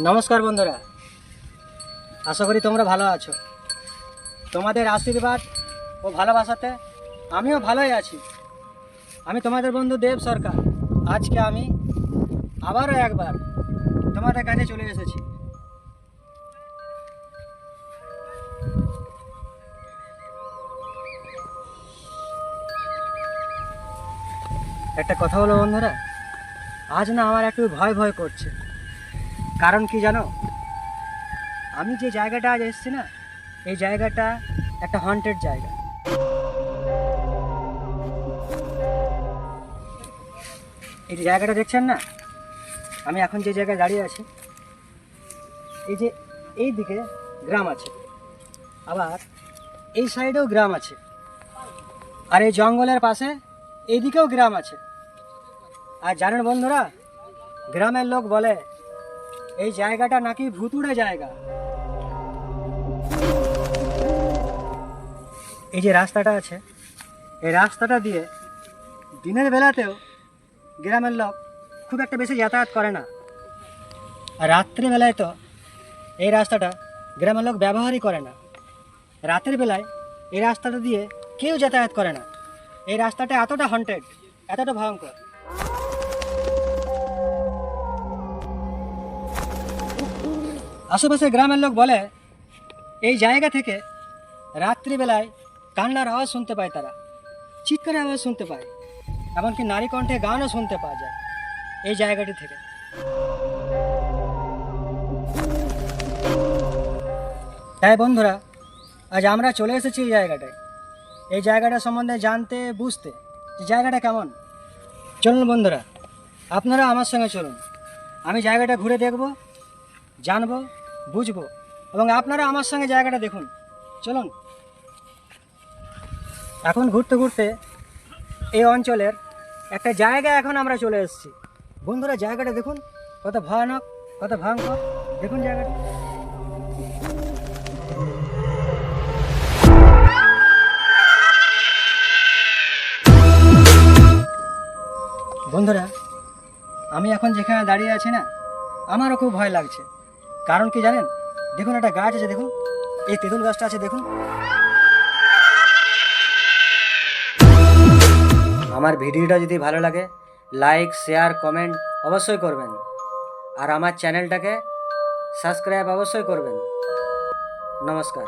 নমস্কার বন্ধুরা, আশা করি তোমরা ভালো আছো। তোমাদের আশীর্বাদ ও ভালোবাসাতে আমিও ভালোই আছি। আমি তোমাদের বন্ধু দেব সরকার। আজকে আমি আবারও একবার তোমাদের কাছে চলে এসেছি। একটা কথা হলো বন্ধুরা, আজ না আমার একটু ভয় ভয় করছে। কারণ কি জানো, আমি যে জায়গাটা আজ এসেছি না, এই জায়গাটা একটা হন্টেড জায়গা। এই যে জায়গাটা দেখছেন না, আমি এখন যে জায়গায় দাঁড়িয়ে আছি, এই যে এই দিকে গ্রাম আছে, আবার এই সাইডেও গ্রাম আছে, আর এই জঙ্গলের পাশে এইদিকেও গ্রাম আছে। আর জানেন বন্ধুরা, গ্রামের লোক বলে এই জায়গাটা নাকি ভুতুড়ে জায়গা। এই যে রাস্তাটা আছে, এই রাস্তাটা দিয়ে দিনের বেলাতেও গ্রামের লোক খুব একটা বেশি যাতায়াত করে না, আর রাত্রিবেলায় তো এই রাস্তাটা গ্রামের লোক ব্যবহারই করে না। রাতের বেলায় এই রাস্তাটা দিয়ে কেউ যাতায়াত করে না। এই রাস্তাটা এতটা হন্টেড, এতটা ভয়ঙ্কর। আশেপাশে গ্রামের লোক বলে এই জায়গা থেকে রাত্রিবেলায় কান্নার আওয়াজ শুনতে পায়, তারা চিৎকারের আওয়াজ শুনতে পায়, এমনকি নারী কণ্ঠে গানও শুনতে পাওয়া যায় এই জায়গাটি থেকে। তাই বন্ধুরা, আজ আমরা চলে এসেছি এই জায়গাটায়, এই জায়গাটা সম্বন্ধে জানতে বুঝতে, যে জায়গাটা কেমন। চলুন বন্ধুরা, আপনারা আমার সঙ্গে চলুন। আমি জায়গাটা ঘুরে দেখব, জানবো, বুঝবো, এবং আপনারা আমার সঙ্গে জায়গাটা দেখুন। চলুন। এখন ঘুরতে ঘুরতে এই অঞ্চলের একটা জায়গায় এখন আমরা চলে এসেছি। বন্ধুরা, জায়গাটা দেখুন, কত ভয়ানক, কত ভয়ঙ্কর। দেখুন জায়গাটা। বন্ধুরা, আমি এখন যেখানে দাঁড়িয়ে আছি না, আমারও খুব ভয় লাগছে। কারণ কি জানেন, দেখুন একটা গাছ আছে, দেখুন এই তেঁতুল গাছটা আছে, দেখুন। আমার ভিডিওটা যদি ভালো লাগে, লাইক, শেয়ার, কমেন্ট অবশ্যই করবেন, আর আমার চ্যানেলটাকে সাবস্ক্রাইব অবশ্যই করবেন। নমস্কার।